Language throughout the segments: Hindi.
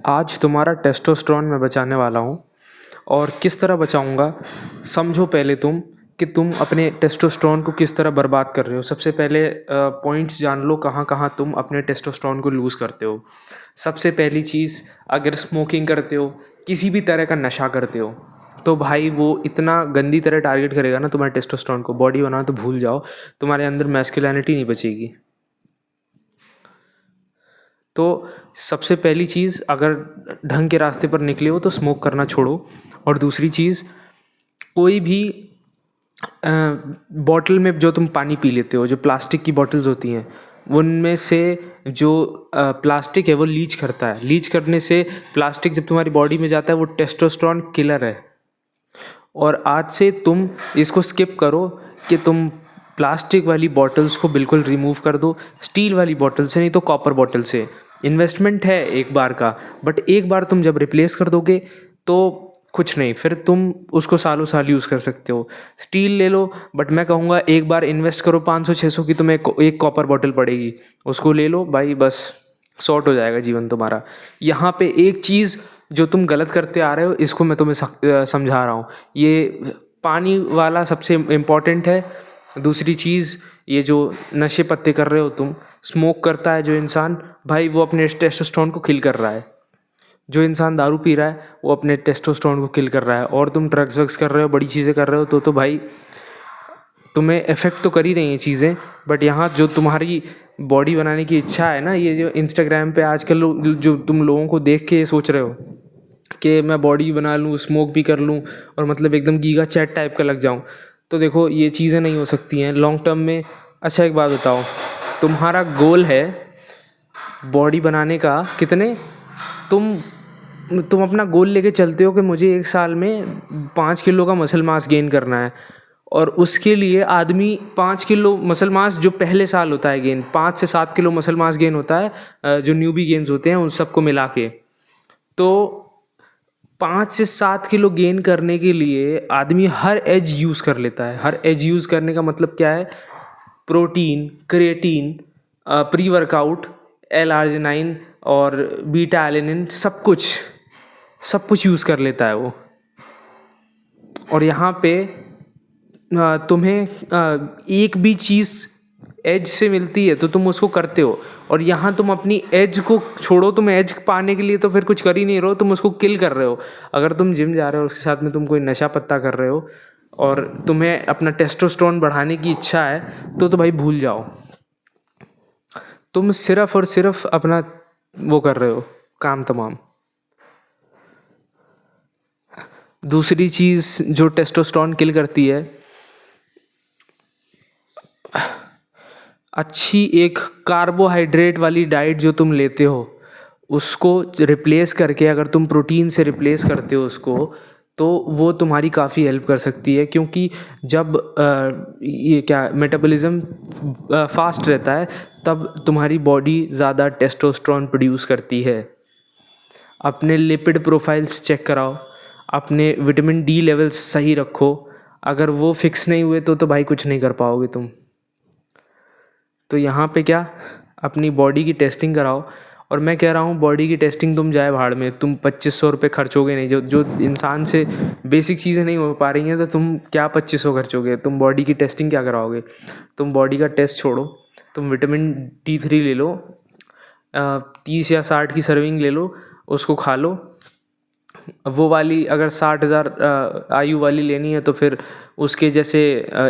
आज तुम्हारा टेस्टोस्टेरोन मैं बचाने वाला हूँ। और किस तरह बचाऊँगा, समझो पहले तुम कि तुम अपने टेस्टोस्टेरोन को किस तरह बर्बाद कर रहे हो। सबसे पहले पॉइंट्स जान लो कहाँ कहाँ तुम अपने टेस्टोस्टेरोन को लूज़ करते हो। सबसे पहली चीज़, अगर स्मोकिंग करते हो, किसी भी तरह का नशा करते हो, तो भाई वो इतना गंदी तरह टारगेट करेगा ना तुम्हारे टेस्टोस्टेरोन को। बॉडी बनाना तो भूल जाओ, तुम्हारे अंदर मैस्कुलिनिटी नहीं बचेगी। तो सबसे पहली चीज़, अगर ढंग के रास्ते पर निकले हो तो स्मोक करना छोड़ो। और दूसरी चीज़, कोई भी बॉटल में जो तुम पानी पी लेते हो, जो प्लास्टिक की बॉटल्स होती हैं, उनमें से जो प्लास्टिक है वो लीच करता है। लीच करने से प्लास्टिक जब तुम्हारी बॉडी में जाता है वो टेस्टोस्टेरोन किलर है। और आज से तुम इसको स्किप करो कि तुम प्लास्टिक वाली बॉटल्स को बिल्कुल रिमूव कर दो। स्टील वाली बॉटल से, नहीं तो कॉपर बॉटल से। इन्वेस्टमेंट है एक बार का, बट एक बार तुम जब रिप्लेस कर दोगे तो कुछ नहीं, फिर तुम उसको सालों साल यूज़ कर सकते हो। स्टील ले लो, बट मैं कहूँगा एक बार इन्वेस्ट करो 500-600 की, तुम्हें एक कॉपर बॉटल पड़ेगी, उसको ले लो भाई, बस सॉर्ट हो जाएगा जीवन तुम्हारा। यहाँ पे एक चीज़ जो तुम गलत करते आ रहे हो, इसको मैं तुम्हें समझा रहा हूँ। ये पानी वाला सबसे इम्पॉर्टेंट है। दूसरी चीज़, ये जो नशे पत्ते कर रहे हो तुम, स्मोक करता है जो इंसान, भाई वो अपने टेस्टोस्टेरोन को किल कर रहा है। जो इंसान दारू पी रहा है वो अपने टेस्टोस्टेरोन को किल कर रहा है। और तुम ड्रग्स वग्स कर रहे हो, बड़ी चीज़ें कर रहे हो, तो भाई तुम्हें इफ़ेक्ट तो कर ही रही हैं चीज़ें। बट यहाँ जो तुम्हारी बॉडी बनाने की इच्छा है ना, ये जो इंस्टाग्राम पे आजकल जो तुम लोगों को देख के सोच रहे हो कि मैं बॉडी बना लूँ, स्मोक भी कर लूँ और मतलब एकदम गीगा चैट टाइप का लग जाऊँ, तो देखो ये चीज़ें नहीं हो सकती हैं लॉन्ग टर्म में। अच्छा एक बात बताओ, तुम्हारा गोल है बॉडी बनाने का, कितने तुम अपना गोल लेके चलते हो कि मुझे 1 साल में 5 किलो का मसल मास गेन करना है। और उसके लिए आदमी 5 किलो मसल मास जो पहले साल होता है गेन, 5 से 7 किलो मसल मास गेन होता है, जो न्यूबी गेन्स होते हैं उन सबको मिला के। तो 5 से 7 किलो गेन करने के लिए आदमी हर एज यूज़ कर लेता है। हर एज यूज़ करने का मतलब क्या है? प्रोटीन, क्रिएटिन, प्री वर्कआउट, L-आर्जिनाइन और बीटा एलेनिन, सब कुछ यूज़ कर लेता है वो। और यहाँ पे तुम्हें एक भी चीज़ एज से मिलती है तो तुम उसको करते हो। और यहाँ तुम अपनी एज को छोड़ो, तुम एज पाने के लिए तो फिर कुछ कर ही नहीं रहे हो, तुम उसको किल कर रहे हो। अगर तुम जिम जा रहे हो, उसके साथ में तुम कोई नशा पत्ता कर रहे हो और तुम्हें अपना टेस्टोस्टेरोन बढ़ाने की इच्छा है, तो भाई भूल जाओ। तुम सिर्फ और सिर्फ अपना वो कर रहे हो काम तमाम। दूसरी चीज़ जो टेस्टोस्टेरोन किल करती है, अच्छी एक कार्बोहाइड्रेट वाली डाइट जो तुम लेते हो, उसको रिप्लेस करके अगर तुम प्रोटीन से रिप्लेस करते हो उसको, तो वो तुम्हारी काफ़ी हेल्प कर सकती है। क्योंकि जब ये क्या मेटाबॉलिज्म फास्ट रहता है, तब तुम्हारी बॉडी ज़्यादा टेस्टोस्टेरोन प्रोड्यूस करती है। अपने लिपिड प्रोफाइल्स चेक कराओ, अपने विटामिन डी लेवल्स सही रखो। अगर वो फिक्स नहीं हुए तो भाई कुछ नहीं कर पाओगे तुम। तो यहाँ पे क्या, अपनी बॉडी की टेस्टिंग कराओ। और मैं कह रहा हूँ बॉडी की टेस्टिंग तुम जाए भाड़ में, तुम 2500 रुपये खर्चोगे नहीं। जो इंसान से बेसिक चीज़ें नहीं हो पा रही हैं, तो तुम क्या 2500 खर्चोगे? तुम बॉडी की टेस्टिंग क्या कराओगे? तुम बॉडी का टेस्ट छोड़ो, तुम विटामिन D3 ले लो, 30 या 60 की सर्विंग ले लो, उसको खा लो। वो वाली अगर 60,000 आयु वाली लेनी है तो फिर उसके जैसे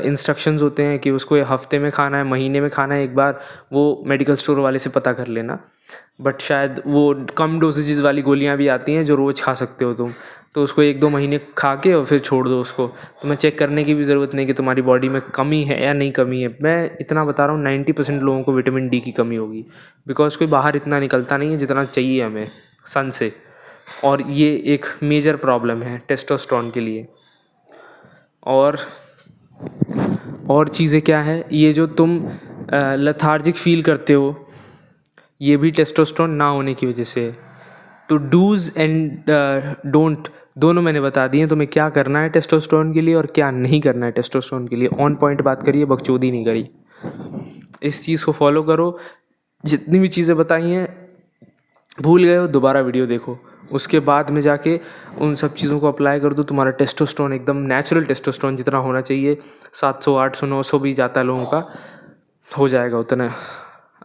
इंस्ट्रक्शंस होते हैं कि उसको हफ्ते में खाना है, महीने में खाना है एक बार, वो मेडिकल स्टोर वाले से पता कर लेना। बट शायद वो कम डोसेजेस वाली गोलियां भी आती हैं जो रोज़ खा सकते हो तुम, तो उसको 1-2 महीने खा के और फिर छोड़ दो उसको। तुम्हें चेक करने की भी ज़रूरत नहीं कि तुम्हारी बॉडी में कमी है या नहीं कमी है। मैं इतना बता रहा हूँ, 90% लोगों को विटामिन डी की कमी होगी, बिकॉज कोई बाहर इतना निकलता नहीं है जितना चाहिए हमें सन से। और ये एक मेजर प्रॉब्लम है टेस्टोस्टेरोन के लिए। और चीज़ें क्या है, ये जो तुम लेथार्जिक फील करते हो, ये भी टेस्टोस्टेरोन ना होने की वजह से है। तो डूज़ एंड डोंट दोनों मैंने बता दिए तुम्हें क्या करना है टेस्टोस्टेरोन के लिए और क्या नहीं करना है टेस्टोस्टेरोन के लिए। ऑन पॉइंट बात करिए, बकचोदी नहीं करी। इस चीज़ को फॉलो करो। जितनी भी चीज़ें बताई हैं, भूल गए हो दोबारा वीडियो देखो। उसके बाद में जाके उन सब चीज़ों को अप्लाई कर दो, तुम्हारा टेस्टोस्टेरोन एकदम नेचुरल टेस्टोस्टेरोन जितना होना चाहिए 700 800 900 भी जाता है लोगों का, हो जाएगा उतना।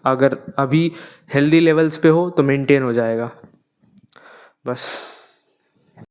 अगर अभी हेल्दी लेवल्स पे हो तो मेंटेन हो जाएगा बस।